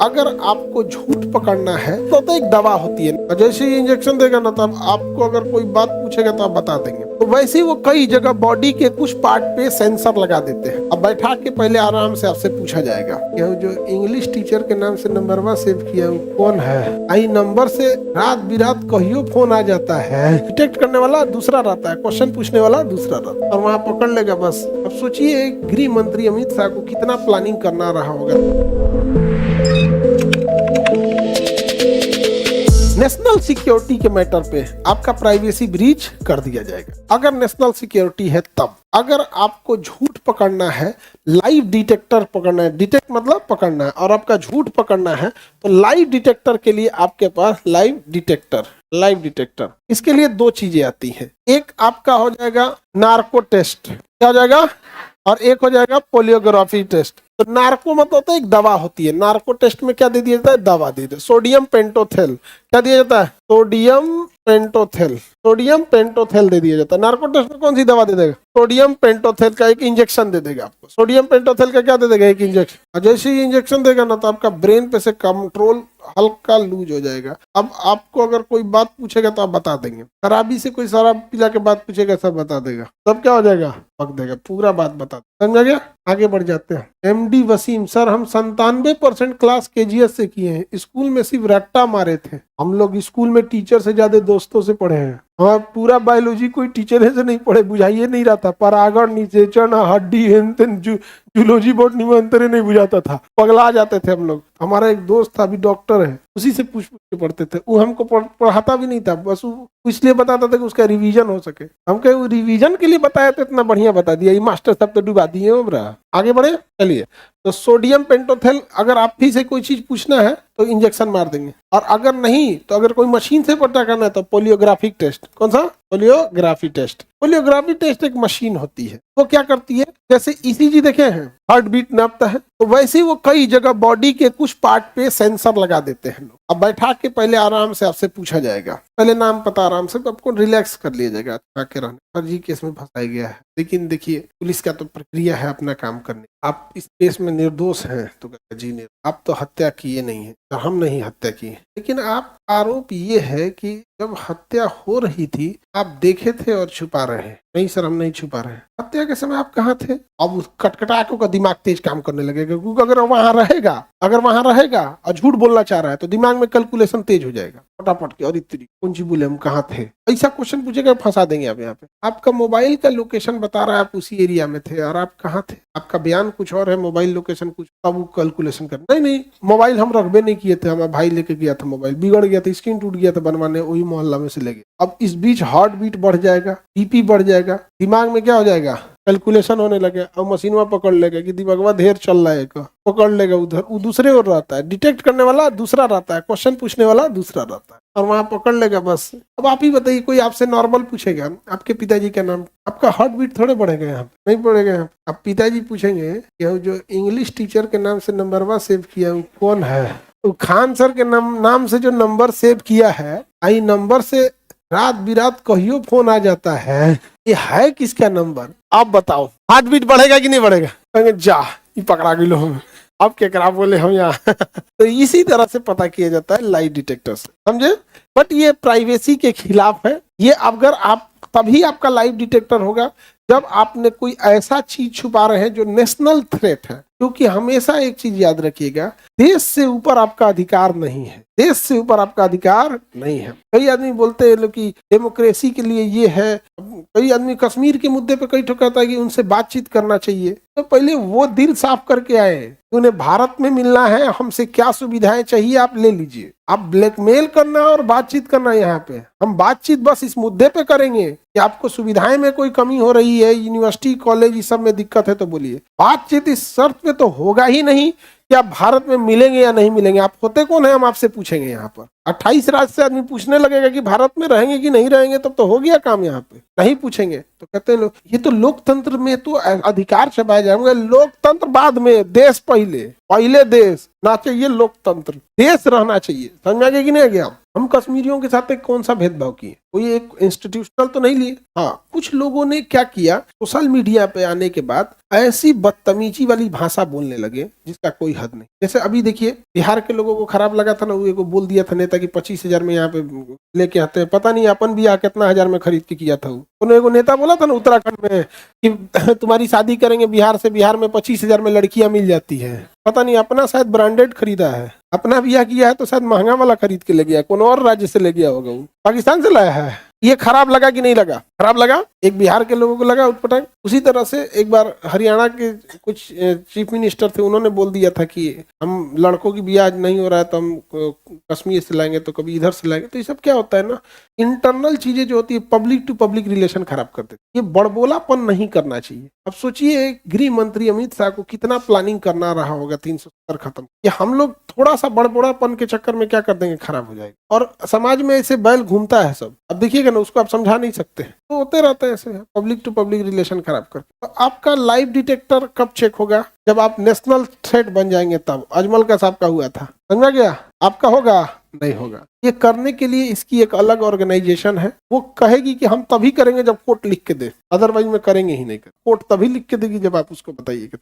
अगर आपको झूठ पकड़ना है तो एक दवा होती है, और जैसे ही इंजेक्शन देगा ना तब आपको अगर कोई बात पूछेगा तो आप बता देंगे। तो वैसे ही वो कई जगह बॉडी के कुछ पार्ट पे सेंसर लगा देते हैं। अब बैठा के पहले आराम से आपसे पूछा जाएगा कि जो इंग्लिश टीचर के नाम से नंबरवा सेव किया वो कौन है। आई नंबर से रात बिरात कहियो फोन आ जाता है। डिटेक्ट करने वाला दूसरा रहता है, क्वेश्चन पूछने वाला दूसरा रहता है, और वहाँ पकड़ लेगा बस। अब सोचिए गृह मंत्री अमित शाह को कितना प्लानिंग करना रहा होगा। नेशनल सिक्योरिटी के मैटर पे आपका प्राइवेसी ब्रीच कर दिया जाएगा। अगर नेशनल सिक्योरिटी है तब, अगर आपको झूठ पकड़ना है, लाइव डिटेक्टर पकड़ना है, डिटेक्ट मतलब पकड़ना है, और आपका झूठ पकड़ना है तो लाइव डिटेक्टर के लिए आपके पास लाइव डिटेक्टर इसके लिए दो चीजें आती हैं। एक आपका हो जाएगा नार्को टेस्ट, क्या हो जाएगा, और एक हो जाएगा पोलियोग्राफी टेस्ट। तो नार्को मतलब होता है एक दवा होती है। नार्को टेस्ट में क्या दे दिया जाता है, दवा दे दे, सोडियम पेंटोथेल। क्या दिया जाता है, सोडियम पेंटोथेल दे दिया जाता है। नार्को टेस्ट में कौन सी दवा दे देगा, सोडियम पेंटोथेल का एक इंजेक्शन दे देगा आपको। सोडियम पेंटोथेल का क्या दे देगा, एक इंजेक्शन। और जैसे ही इंजेक्शन देगा ना तो आपका ब्रेन पे से कंट्रोल हल्का लूज हो जाएगा। अब आपको अगर कोई बात पूछेगा तो आप बता देंगे। खराबी से कोई शराब पिला के बात पूछेगा सब बता देगा, तब क्या हो जाएगा, पक देगा, पूरा बात बता देगा। समझा गया। आगे बढ़ जाते हैं। एमडी वसीम सर, हम 97% क्लास केजीएस से किए हैं, स्कूल में सिर्फ रट्टा मारे थे। हम लोग स्कूल में टीचर से ज्यादा दोस्तों से पढ़े हैं। हमारा पूरा बायोलॉजी कोई टीचर से नहीं पढ़े, बुझाइए नहीं रहा था। परागण, निषेचन, हड्डी, जूलॉजी बॉटनी में अंतर नहीं बुझाता था, पगला जाते थे हम लोग। हमारा एक दोस्त था, अभी डॉक्टर है, उसी से पूछ के पढ़ते थे। वो हमको पढ़ाता भी नहीं था, बस वो इसलिए बताता था कि उसका रिवीजन हो सके। हमको वो रिवीजन के लिए बताया तो इतना बढ़िया बता दिया, ये मास्टर साहब तो डुबा दिए हमरा। आगे बढ़े, चलिए। तो सोडियम पेंटोथेल, अगर आप ही से कोई चीज पूछना है तो इंजेक्शन मार देंगे, और अगर नहीं तो अगर कोई मशीन से पता करना है तो पोलियोग्राफिक टेस्ट। कौन सा, पोलियोग्राफी टेस्ट। पोलियोग्राफी टेस्ट एक मशीन होती है, वो क्या करती है, जैसे ईसीजी देखे हैं, हार्ट बीट नापता है, तो वैसे ही वो कई जगह बॉडी के कुछ पार्ट पे सेंसर लगा देते हैं लोग। अब बैठा के पहले आराम से आपसे पूछा जाएगा, पहले नाम पता, आराम से आपको रिलैक्स कर लिया जाएगा। आके रहने फर्जी केस में फंसाया गया है, लेकिन देखिए पुलिस का तो प्रक्रिया है अपना काम करने। आप इस केस में निर्दोष हैं तो कहते जी नहीं, आप तो हत्या किए नहीं है, तो हम नहीं हत्या की। लेकिन आप आरोप ये है कि जब हत्या हो रही थी आप देखे थे और छुपा रहे हैं। नहीं सर, हम नहीं छुपा रहे हैं। हत्या के समय आप कहाँ थे। अब उस कटकटाकों का दिमाग तेज काम करने लगेगा, क्योंकि अगर वहां रहेगा और झूठ बोलना चाह रहा है तो दिमाग में कैलकुलेशन तेज हो जाएगा फटाफट के, और इतनी कौन सी बोले, हम कहाँ थे, ऐसा क्वेश्चन पूछेगा, फंसा देंगे आप। यहाँ पे आपका मोबाइल का लोकेशन बता रहा है, आप उसी एरिया में थे और आप कहाँ थे, आपका बयान कुछ और है, मोबाइल लोकेशन कुछ, अब वो कैलकुलेशन कर, नहीं मोबाइल हम रखबे नहीं किए थे, हमारा भाई लेके गया था, मोबाइल बिगड़ गया था, स्क्रीन टूट गया था बनवाने, वही मोहल्ला में से ले गए। अब इस बीच हार्ट बीट बढ़ जाएगा, बीपी बढ़ जाएगा, दिमाग में क्या हो जाएगा, कैलकुलेशन होने लगे, और मशीनवा पकड़ लेगा कि दिमागवा ढेर चल रहा है, पकड़ लेगा उधर, वो दूसरे ओर रहता है, डिटेक्ट करने वाला दूसरा रहता है, क्वेश्चन पूछने वाला दूसरा रहता है, और वहां पकड़ लेगा बस। अब आप ही बताइए, कोई आपसे नॉर्मल पूछेगा आपके पिताजी का नाम, आपका हार्ट बीट थोड़े बढ़ेगा, यहाँ पे नहीं बढ़ेगा। यहाँ आप पिताजी पूछेंगे कि जो इंग्लिश टीचर के नाम से नंबरवा सेव किया वो कौन है, तो खान सर के नाम से जो नंबर सेव किया है, आई नंबर से रात बिरात कहियो फोन आ जाता है, ये है किसका नंबर, आप बताओ। हार्ट बीट बढ़ेगा कि नहीं बढ़ेगा, कहेंगे जा ये पकड़ा गई लो हम, अब क्या करा बोले हम यहाँ। तो इसी तरह से पता किया जाता है लाइट डिटेक्टर से, समझे। बट ये प्राइवेसी के खिलाफ है। ये अगर आप, तभी आपका लाइव डिटेक्टर होगा जब आपने कोई ऐसा चीज छुपा रहे हैं जो नेशनल थ्रेट है। क्योंकि हमेशा एक चीज याद रखिएगा, देश से ऊपर आपका अधिकार नहीं है, देश से ऊपर आपका अधिकार नहीं है। कई आदमी बोलते हैं कि डेमोक्रेसी के लिए ये है, कई आदमी कश्मीर के मुद्दे पे कई ठो कहता है कि उनसे बातचीत करना चाहिए। तो पहले वो दिल साफ करके आए, उन्हें भारत में मिलना है, हमसे क्या सुविधाएं चाहिए आप ले लीजिए। आप ब्लैकमेल करना और बातचीत करना, यहाँ पे हम बातचीत बस इस मुद्दे पे करेंगे कि आपको सुविधाएं में कोई कमी हो रही है, यूनिवर्सिटी कॉलेज इस सब में दिक्कत है तो बोलिए। बातचीत इस शर्त पे तो होगा ही नहीं कि आप भारत में मिलेंगे या नहीं मिलेंगे। आप होते कौन है, हम आपसे पूछेंगे। यहाँ पर 28 राज्य से आदमी पूछने लगेगा कि भारत में रहेंगे कि नहीं रहेंगे, तब तो हो गया काम। यहाँ पे नहीं पूछेंगे तो कहते हैं लोग ये तो लोकतंत्र में तो अधिकार छपाए जाएंगे। लोकतंत्र बाद में, देश पहले, पहले देश ना चाहिए लोकतंत्र, देश रहना चाहिए। समझ में आ गया कि नहीं आ गया। हम कश्मीरियों के साथ एक कौन सा भेदभाव किए, कोई एक इंस्टीट्यूशनल तो नहीं लिए। हाँ, कुछ लोगों ने क्या किया, सोशल मीडिया पे आने के बाद ऐसी बदतमीजी वाली भाषा बोलने लगे जिसका कोई हद नहीं। जैसे अभी देखिए, बिहार के लोगों को खराब लगा था ना, वो एगो बोल दिया था नेता कि 25,000 में यहाँ पे लेके आते हैं, पता नहीं अपन भी कितना हजार में खरीद के किया था। उन्होंने एगो नेता बोला था ना उत्तराखंड में कि तुम्हारी शादी करेंगे बिहार से, बिहार में 25,000 में लड़कियां मिल जाती है। पता नहीं, अपना शायद ब्रांडेड खरीदा है, अपना ब्याह किया है तो शायद महंगा वाला खरीद के ले गया, कौन और राज्य से ले गया होगा, वो पाकिस्तान से लाया है। ये खराब लगा कि नहीं लगा? खराब लगा, एक बिहार के लोगों को लगा उटपटांग। उसी तरह से एक बार हरियाणा के कुछ चीफ मिनिस्टर थे, उन्होंने बोल दिया था कि हम लड़कों की ब्याह नहीं हो रहा है तो हम कश्मीर से लाएंगे, तो कभी इधर से लाएंगे। तो ये सब क्या होता है ना, इंटरनल चीजें जो होती है पब्लिक टू पब्लिक रिलेशन खराब कर देती है। ये बड़बोलापन नहीं करना चाहिए। अब सोचिए गृह मंत्री अमित शाह को कितना प्लानिंग करना रहा होगा 370 खत्म, कि हम लोग थोड़ा सा बड़बोड़ापन के चक्कर में क्या कर देंगे, खराब हो जाएगा। और समाज में ऐसे बैल घूमता है सब, अब देखिएगा ना, उसको आप समझा नहीं सकते, तो होते रहते हैं ऐसे पब्लिक टू पब्लिक रिलेशन खराब करके। तो आपका लाइव डिटेक्टर कब चेक होगा? जब आप नेशनल थ्रेट बन जाएंगे तब। अजमल का साहब का हुआ था, समझा गया? आपका होगा? नहीं होगा। ये करने के लिए इसकी एक अलग ऑर्गेनाइजेशन है, वो कहेगी कि हम तभी करेंगे जब कोर्ट लिख के दे, अदरवाइज में करेंगे ही नहीं। कोर्ट तभी लिख के देगी जब आप उसको बताइएगा।